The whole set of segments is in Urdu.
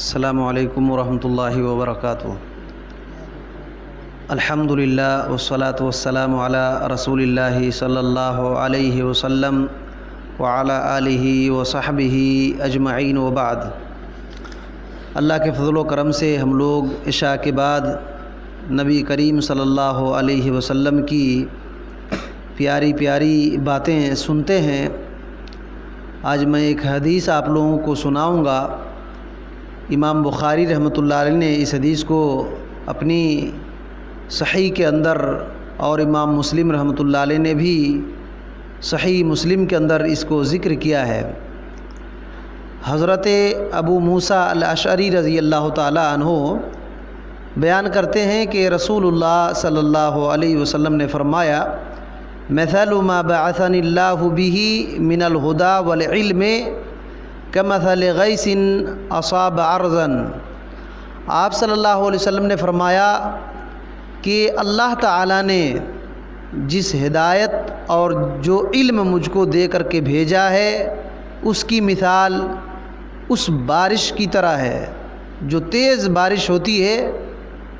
السلام علیکم ورحمۃ اللہ وبرکاتہ۔ الحمدللہ والصلاة والسلام علی رسول اللہ صلی اللہ علیہ وسلم وعلی آلہ وصحبہ اجمعین وبعد۔ اللہ کے فضل و کرم سے ہم لوگ عشاء کے بعد نبی کریم صلی اللہ علیہ وسلم کی پیاری پیاری باتیں سنتے ہیں۔ آج میں ایک حدیث آپ لوگوں کو سناؤں گا۔ امام بخاری رحمۃ اللہ علیہ نے اس حدیث کو اپنی صحیح کے اندر، اور امام مسلم رحمۃ اللہ علیہ نے بھی صحیح مسلم کے اندر اس کو ذکر کیا ہے۔ حضرت ابو موسیٰ الاشعری رضی اللہ تعالی عنہ بیان کرتے ہیں کہ رسول اللہ صلی اللہ علیہ وسلم نے فرمایا، مثل ما بعثنی اللہ بہ من الہدی والعلم کمثل غیث اصاب ارضا۔ آپ صلی اللہ علیہ وسلم نے فرمایا کہ اللہ تعالیٰ نے جس ہدایت اور جو علم مجھ کو دے کر کے بھیجا ہے، اس کی مثال اس بارش کی طرح ہے، جو تیز بارش ہوتی ہے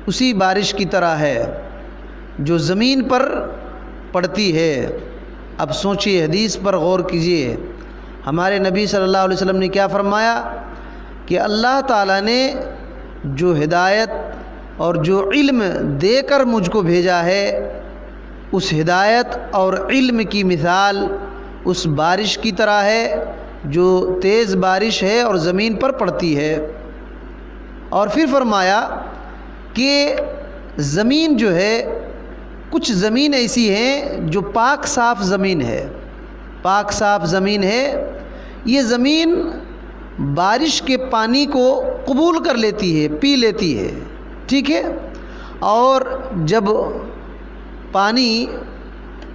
اسی بارش کی طرح ہے جو زمین پر پڑتی ہے۔ اب سوچیے، حدیث پر غور کیجیے۔ ہمارے نبی صلی اللہ علیہ وسلم نے کیا فرمایا کہ اللہ تعالیٰ نے جو ہدایت اور جو علم دے کر مجھ کو بھیجا ہے، اس ہدایت اور علم کی مثال اس بارش کی طرح ہے جو تیز بارش ہے اور زمین پر پڑتی ہے۔ اور پھر فرمایا کہ زمین جو ہے، کچھ زمین ایسی ہیں جو پاک صاف زمین ہے، پاک صاف زمین ہے، یہ زمین بارش کے پانی کو قبول کر لیتی ہے، پی لیتی ہے، ٹھیک ہے۔ اور جب پانی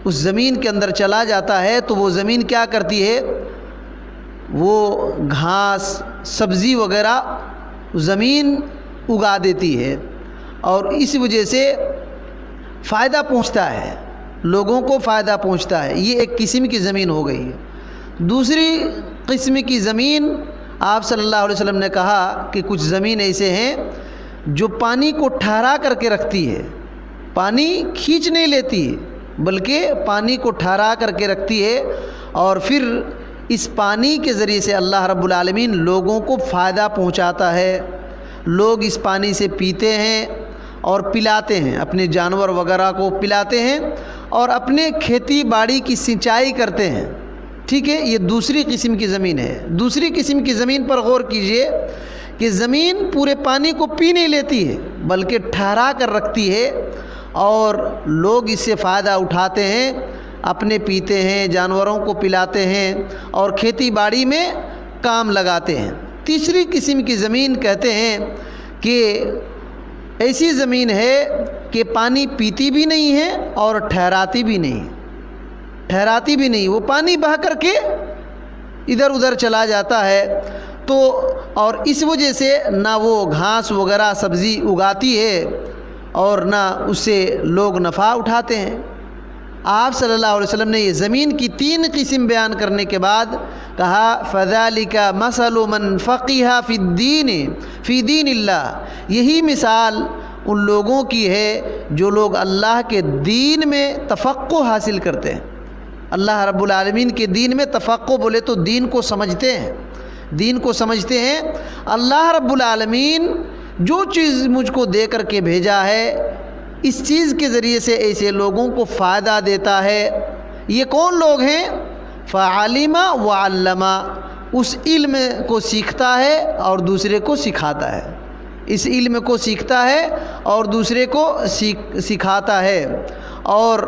اس زمین کے اندر چلا جاتا ہے تو وہ زمین کیا کرتی ہے، وہ گھاس سبزی وغیرہ زمین اگا دیتی ہے، اور اس وجہ سے فائدہ پہنچتا ہے، لوگوں کو فائدہ پہنچتا ہے۔ یہ ایک قسم کی زمین ہو گئی ہے۔ دوسری قسم کی زمین، آپ صلی اللہ علیہ وسلم نے کہا کہ کچھ زمین ایسے ہیں جو پانی کو ٹھہرا کر کے رکھتی ہے، پانی کھینچ نہیں لیتی بلکہ پانی کو ٹھہرا کر کے رکھتی ہے، اور پھر اس پانی کے ذریعے سے اللہ رب العالمین لوگوں کو فائدہ پہنچاتا ہے۔ لوگ اس پانی سے پیتے ہیں اور پلاتے ہیں، اپنے جانور وغیرہ کو پلاتے ہیں اور اپنے کھیتی باڑی کی سینچائی کرتے ہیں، ٹھیک ہے۔ یہ دوسری قسم کی زمین ہے۔ دوسری قسم کی زمین پر غور کیجئے کہ زمین پورے پانی کو پی نہیں لیتی ہے بلکہ ٹھہرا کر رکھتی ہے، اور لوگ اس سے فائدہ اٹھاتے ہیں، اپنے پیتے ہیں، جانوروں کو پلاتے ہیں اور کھیتی باڑی میں کام لگاتے ہیں۔ تیسری قسم کی زمین کہتے ہیں کہ ایسی زمین ہے کہ پانی پیتی بھی نہیں ہے اور ٹھہراتی بھی نہیں، ٹھہراتی بھی نہیں، وہ پانی بہہ کر کے ادھر ادھر چلا جاتا ہے، تو اور اس وجہ سے نہ وہ گھاس وغیرہ سبزی اگاتی ہے اور نہ اس سے لوگ نفع اٹھاتے ہیں۔ آپ صلی اللہ علیہ وسلم نے یہ زمین کی تین قسم بیان کرنے کے بعد کہا، فَذَلِكَ مَثَلُ مَنْ فَقِهَ فِي الدِّينِ فِي دِينِ اللَّهِ۔ یہی مثال ان لوگوں کی ہے جو لوگ اللہ کے دین میں تفقہ حاصل کرتے ہیں۔ اللہ رب العالمین کے دین میں تفقہ بولے تو دین کو سمجھتے ہیں، دین کو سمجھتے ہیں۔ اللہ رب العالمین جو چیز مجھ کو دے کر کے بھیجا ہے، اس چیز کے ذریعے سے ایسے لوگوں کو فائدہ دیتا ہے۔ یہ کون لوگ ہیں؟ فَعَلِمَ وَعَلَّمَ، اس علم کو سیکھتا ہے اور دوسرے کو سکھاتا ہے، اس علم کو سیکھتا ہے اور دوسرے کو سکھاتا ہے۔ اور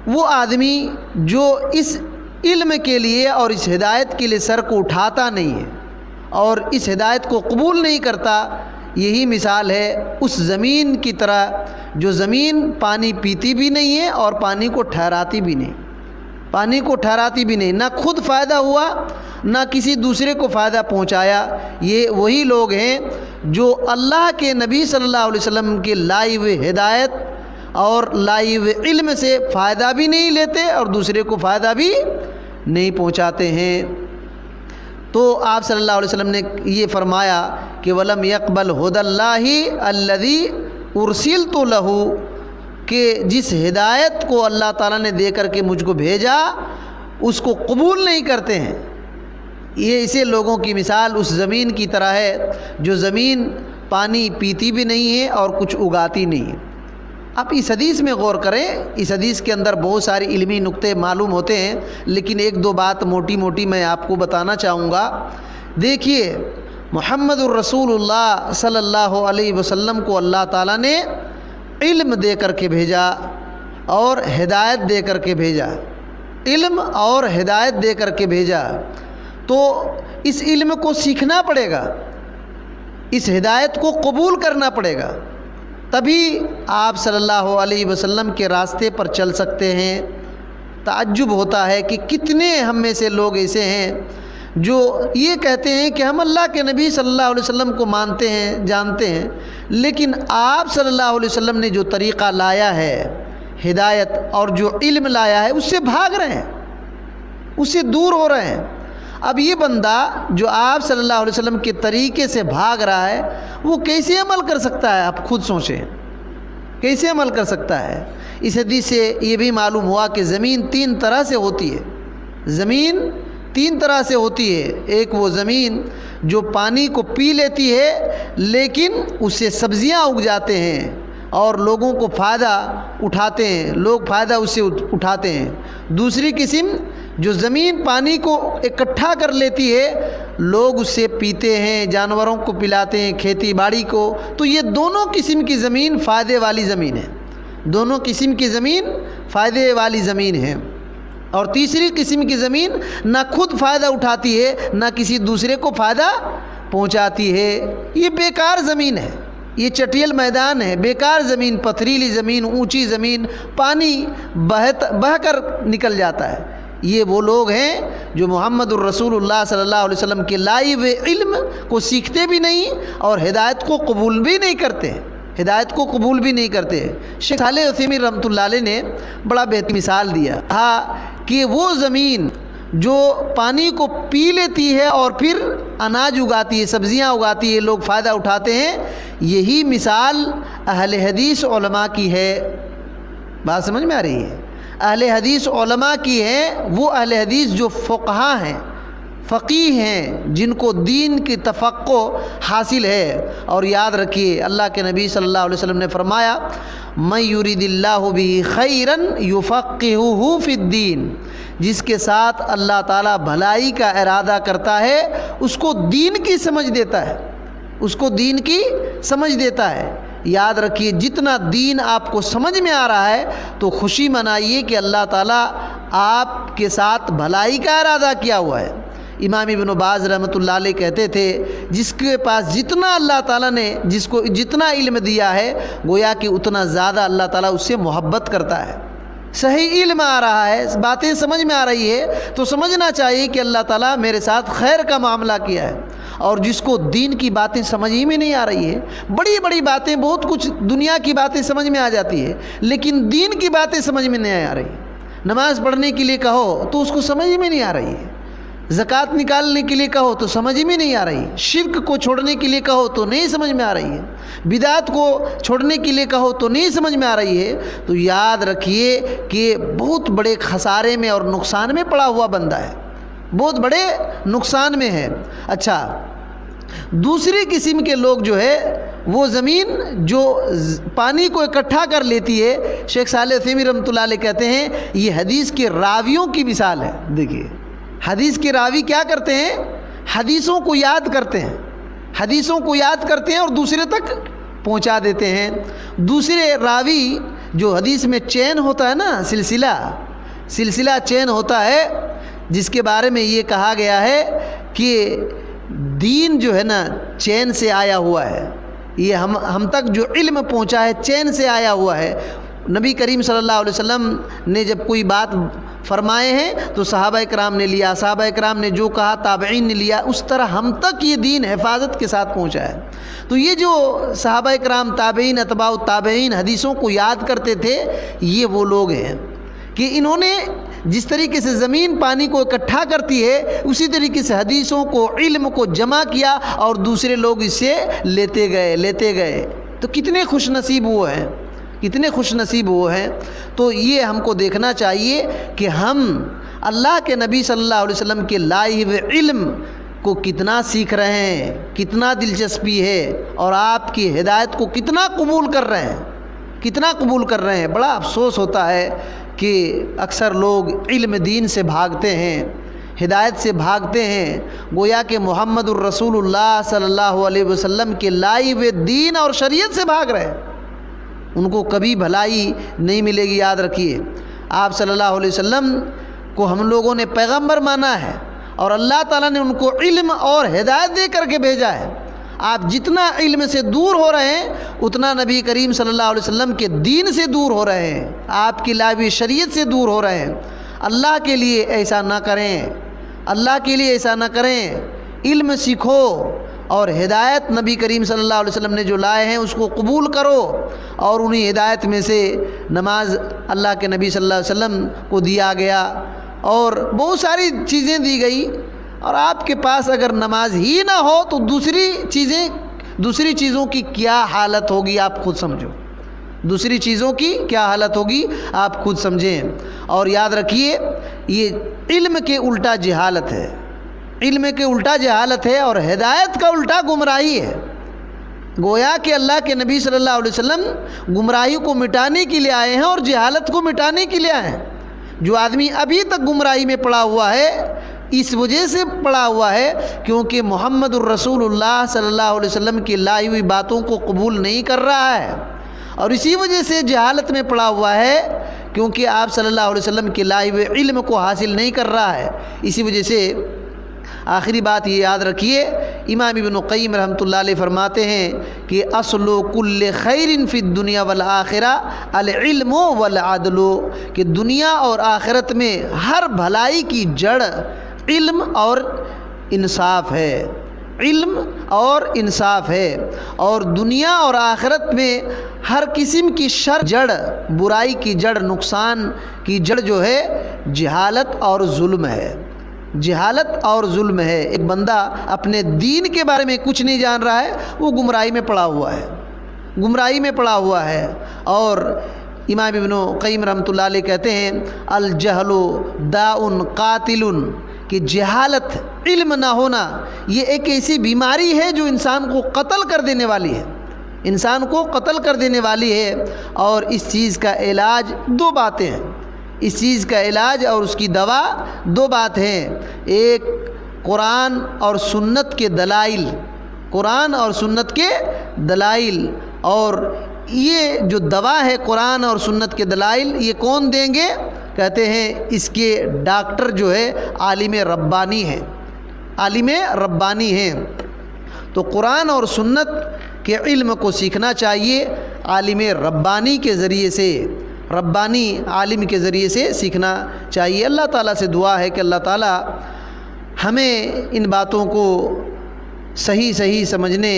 وہ آدمی جو اس علم کے لیے اور اس ہدایت کے لیے سر کو اٹھاتا نہیں ہے اور اس ہدایت کو قبول نہیں کرتا، یہی مثال ہے اس زمین کی طرح جو زمین پانی پیتی بھی نہیں ہے اور پانی کو ٹھہراتی بھی نہیں، پانی کو ٹھہراتی بھی نہیں، نہ خود فائدہ ہوا نہ کسی دوسرے کو فائدہ پہنچایا۔ یہ وہی لوگ ہیں جو اللہ کے نبی صلی اللہ علیہ وسلم کے لائی ہوئے ہدایت اور لائی ہوئے علم سے فائدہ بھی نہیں لیتے اور دوسرے کو فائدہ بھی نہیں پہنچاتے ہیں۔ تو آپ صلی اللہ علیہ وسلم نے یہ فرمایا کہ وَلَمْ يَقْبَلْ هُدَى اللَّهِ الَّذِي أُرْسِلْتُ لَهُ، کہ جس ہدایت کو اللہ تعالیٰ نے دے کر کے مجھ کو بھیجا اس کو قبول نہیں کرتے ہیں۔ یہ اسے لوگوں کی مثال اس زمین کی طرح ہے جو زمین پانی پیتی بھی نہیں ہے اور کچھ اگاتی نہیں ہے۔ اب اس حدیث میں غور کریں، اس حدیث کے اندر بہت ساری علمی نقطے معلوم ہوتے ہیں، لیکن ایک دو بات موٹی موٹی میں آپ کو بتانا چاہوں گا۔ دیکھیے، محمد الرسول اللہ صلی اللہ علیہ وسلم کو اللہ تعالیٰ نے علم دے کر کے بھیجا اور ہدایت دے کر کے بھیجا، علم اور ہدایت دے کر کے بھیجا، تو اس علم کو سیکھنا پڑے گا، اس ہدایت کو قبول کرنا پڑے گا، تبھی آپ صلی اللہ علیہ وسلم کے راستے پر چل سکتے ہیں۔ تعجب ہوتا ہے کہ کتنے ہم میں سے لوگ ایسے ہیں جو یہ کہتے ہیں کہ ہم اللہ کے نبی صلی اللہ علیہ وسلم کو مانتے ہیں، جانتے ہیں، لیکن آپ صلی اللہ علیہ وسلم نے جو طریقہ لایا ہے، ہدایت اور جو علم لایا ہے، اس سے بھاگ رہے ہیں، اس سے دور ہو رہے ہیں۔ اب یہ بندہ جو آپ صلی اللہ علیہ وسلم کے طریقے سے بھاگ رہا ہے، وہ کیسے عمل کر سکتا ہے؟ آپ خود سوچیں، کیسے عمل کر سکتا ہے؟ اس حدیث سے یہ بھی معلوم ہوا کہ زمین تین طرح سے ہوتی ہے، زمین تین طرح سے ہوتی ہے۔ ایک وہ زمین جو پانی کو پی لیتی ہے لیکن اس سے سبزیاں اگ جاتے ہیں اور لوگوں کو فائدہ اٹھاتے ہیں، لوگ فائدہ اس سے اٹھاتے ہیں۔ دوسری قسم جو زمین پانی کو اکٹھا کر لیتی ہے، لوگ اس سے پیتے ہیں، جانوروں کو پلاتے ہیں، کھیتی باڑی کو۔ تو یہ دونوں قسم کی زمین فائدے والی زمین ہے، دونوں قسم کی زمین فائدے والی زمین ہے۔ اور تیسری قسم کی زمین نہ خود فائدہ اٹھاتی ہے، نہ کسی دوسرے کو فائدہ پہنچاتی ہے، یہ بیکار زمین ہے، یہ چٹیل میدان ہے، بیکار زمین، پتھریلی زمین، اونچی زمین، پانی بہہ کر نکل جاتا ہے۔ یہ وہ لوگ ہیں جو محمد الرسول اللہ صلی اللہ علیہ وسلم کے لائے ہوئے علم کو سیکھتے بھی نہیں اور ہدایت کو قبول بھی نہیں کرتے، ہدایت کو قبول بھی نہیں کرتے۔ شیخ صالح عثیمین رحمۃ اللہ علیہ نے بڑا بہترین مثال دیا، کہا کہ وہ زمین جو پانی کو پی لیتی ہے اور پھر اناج اگاتی ہے، سبزیاں اگاتی ہے، لوگ فائدہ اٹھاتے ہیں، یہی مثال اہل حدیث علماء کی ہے۔ بات سمجھ میں آ رہی ہے؟ اہل حدیث علماء کی ہے، وہ اہل حدیث جو فقہا ہیں، فقیہ ہیں، جن کو دین کی تفقہ حاصل ہے۔ اور یاد رکھیے، اللہ کے نبی صلی اللہ علیہ وسلم نے فرمایا مَن یُرِدِ اللّٰهُ بِهِ خَیْرًا یُفَقِّهُهُ فِی الدِّین، جس کے ساتھ اللہ تعالیٰ بھلائی کا ارادہ کرتا ہے اس کو دین کی سمجھ دیتا ہے، اس کو دین کی سمجھ دیتا ہے۔ یاد رکھیے، جتنا دین آپ کو سمجھ میں آ رہا ہے تو خوشی منائیے کہ اللہ تعالیٰ آپ کے ساتھ بھلائی کا ارادہ کیا ہوا ہے۔ امام ابن باز رحمۃ اللہ علیہ کہتے تھے، جس کے پاس جتنا اللہ تعالیٰ نے جس کو جتنا علم دیا ہے، گویا کہ اتنا زیادہ اللہ تعالیٰ اس سے محبت کرتا ہے۔ صحیح علم آ رہا ہے، باتیں سمجھ میں آ رہی ہے تو سمجھنا چاہیے کہ اللہ تعالیٰ میرے ساتھ خیر کا معاملہ کیا ہے۔ اور جس کو دین کی باتیں سمجھ ہی میں نہیں آ رہی ہے، بڑی بڑی باتیں، بہت کچھ دنیا کی باتیں سمجھ میں آ جاتی ہے، لیکن دین کی باتیں سمجھ میں نہیں آ رہی۔ نماز پڑھنے کے لیے کہو تو اس کو سمجھ میں نہیں آ رہی ہے، زکوٰۃ نکالنے کے لیے کہو تو سمجھ میں نہیں آ رہی، شرک کو چھوڑنے کے لیے کہو تو نہیں سمجھ میں آ رہی ہے، بدعت کو چھوڑنے کے لیے کہو تو نہیں سمجھ میں آ رہی ہے۔ تو یاد رکھیے کہ بہت بڑے خسارے میں اور نقصان میں پڑا ہوا بندہ ہے، بہت بڑے نقصان میں ہے۔ اچھا، دوسری قسم کے لوگ جو ہے وہ زمین جو پانی کو اکٹھا کر لیتی ہے، شیخ صالح عثیمین رحمۃ اللہ علیہ کہتے ہیں یہ حدیث کے راویوں کی مثال ہے۔ دیکھیے، حدیث کے راوی کیا کرتے ہیں؟ حدیثوں کو یاد کرتے ہیں، حدیثوں کو یاد کرتے ہیں اور دوسرے تک پہنچا دیتے ہیں۔ دوسرے راوی جو حدیث میں چین ہوتا ہے نا، سلسلہ چین ہوتا ہے، جس کے بارے میں یہ کہا گیا ہے کہ دین جو ہے نا چین سے آیا ہوا ہے، یہ ہم تک جو علم پہنچا ہے چین سے آیا ہوا ہے۔ نبی کریم صلی اللہ علیہ وسلم نے جب کوئی بات فرمائے ہیں تو صحابہ کرام نے لیا، صحابہ کرام نے جو کہا تابعین نے لیا، اس طرح ہم تک یہ دین حفاظت کے ساتھ پہنچا ہے۔ تو یہ جو صحابہ کرام، تابعین، اتباع التابعین حدیثوں کو یاد کرتے تھے، یہ وہ لوگ ہیں کہ انہوں نے جس طریقے سے زمین پانی کو اکٹھا کرتی ہے اسی طریقے سے حدیثوں کو، علم کو جمع کیا اور دوسرے لوگ اس سے لیتے گئے. تو کتنے خوش نصیب وہ ہیں، کتنے خوش نصیب وہ ہیں. تو یہ ہم کو دیکھنا چاہیے کہ ہم اللہ کے نبی صلی اللہ علیہ وسلم کے لائے ہوئے علم کو کتنا سیکھ رہے ہیں، کتنا دلچسپی ہے، اور آپ کی ہدایت کو کتنا قبول کر رہے ہیں، کتنا قبول کر رہے ہیں. بڑا افسوس ہوتا ہے کہ اکثر لوگ علم دین سے بھاگتے ہیں، ہدایت سے بھاگتے ہیں، گویا کہ محمد الرسول اللہ صلی اللہ علیہ وسلم کے لائے ہوئے دین اور شریعت سے بھاگ رہے ہیں. ان کو کبھی بھلائی نہیں ملے گی. یاد رکھیے آپ صلی اللہ علیہ وسلم کو ہم لوگوں نے پیغمبر مانا ہے اور اللہ تعالیٰ نے ان کو علم اور ہدایت دے کر کے بھیجا ہے. آپ جتنا علم سے دور ہو رہے ہیں اتنا نبی کریم صلی اللہ علیہ وسلم کے دین سے دور ہو رہے ہیں، آپ کی لائے ہوئی شریعت سے دور ہو رہے ہیں. اللہ کے لیے ایسا نہ کریں، اللہ کے لیے ایسا نہ کریں. علم سیکھو اور ہدایت نبی کریم صلی اللہ علیہ وسلم نے جو لائے ہیں اس کو قبول کرو. اور انہی ہدایت میں سے نماز اللہ کے نبی صلی اللہ علیہ وسلم کو دیا گیا اور بہت ساری چیزیں دی گئی. اور آپ کے پاس اگر نماز ہی نہ ہو تو دوسری چیزوں کی کیا حالت ہوگی آپ خود سمجھو. دوسری چیزوں کی کیا حالت ہوگی آپ خود سمجھیں. اور یاد رکھیے یہ علم کے الٹا جہالت ہے، علم کے الٹا جہالت ہے اور ہدایت کا الٹا گمراہی ہے. گویا کہ اللہ کے نبی صلی اللہ علیہ وسلم گمراہی کو مٹانے کے لیے آئے ہیں اور جہالت کو مٹانے کے لیے آئے ہیں. جو آدمی ابھی تک گمراہی میں پڑا ہوا ہے اس وجہ سے پڑا ہوا ہے کیونکہ محمد الرسول اللہ صلی اللہ علیہ وسلم کی لائی ہوئی باتوں کو قبول نہیں کر رہا ہے، اور اسی وجہ سے جہالت میں پڑا ہوا ہے کیونکہ آپ صلی اللہ علیہ وسلم کے لائے ہوئے علم کو حاصل نہیں کر رہا ہے. اسی وجہ سے آخری بات یہ یاد رکھیے، امام ابن قیم رحمۃ اللہ علیہ فرماتے ہیں کہ اصل کل خیر فی الدنیا والآخرہ العلم والعدل، کہ دنیا اور آخرت میں ہر بھلائی کی جڑ علم اور انصاف ہے، علم اور انصاف ہے. اور دنیا اور آخرت میں ہر قسم کی شر جڑ، برائی کی جڑ، نقصان کی جڑ جو ہے جہالت اور ظلم ہے، جہالت اور ظلم ہے. ایک بندہ اپنے دین کے بارے میں کچھ نہیں جان رہا ہے وہ گمراہی میں پڑا ہوا ہے، گمراہی میں پڑا ہوا ہے. اور امام ابن قیم رحمۃ اللہ علیہ کہتے ہیں الجہل داء قاتل، کہ جہالت، علم نہ ہونا یہ ایک ایسی بیماری ہے جو انسان کو قتل کر دینے والی ہے، انسان کو قتل کر دینے والی ہے. اور اس چیز کا علاج دو باتیں ہیں، اس چیز کا علاج اور اس کی دوا دو بات ہیں. ایک قرآن اور سنت کے دلائل، قرآن اور سنت کے دلائل. اور یہ جو دوا ہے قرآن اور سنت کے دلائل یہ کون دیں گے؟ کہتے ہیں اس کے ڈاکٹر جو ہے عالم ربانی ہیں، عالم ربانی ہیں. تو قرآن اور سنت کے علم کو سیکھنا چاہیے عالم ربانی کے ذریعے سے، ربانی عالم کے ذریعے سے سیکھنا چاہیے. اللہ تعالیٰ سے دعا ہے کہ اللہ تعالیٰ ہمیں ان باتوں کو صحیح سمجھنے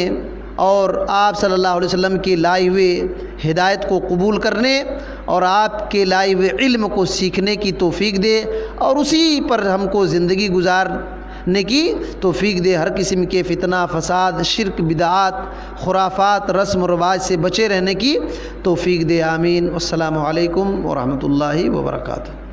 اور آپ صلی اللہ علیہ وسلم کی لائے ہوئے ہدایت کو قبول کرنے اور آپ کے لائے ہوئے علم کو سیکھنے کی توفیق دے، اور اسی پر ہم کو زندگی گزارنے کی توفیق دے. ہر قسم کے فتنہ، فساد، شرک، بدعات، خرافات، رسم و رواج سے بچے رہنے کی توفیق دے. آمین. السلام علیکم ورحمۃ اللہ وبرکاتہ.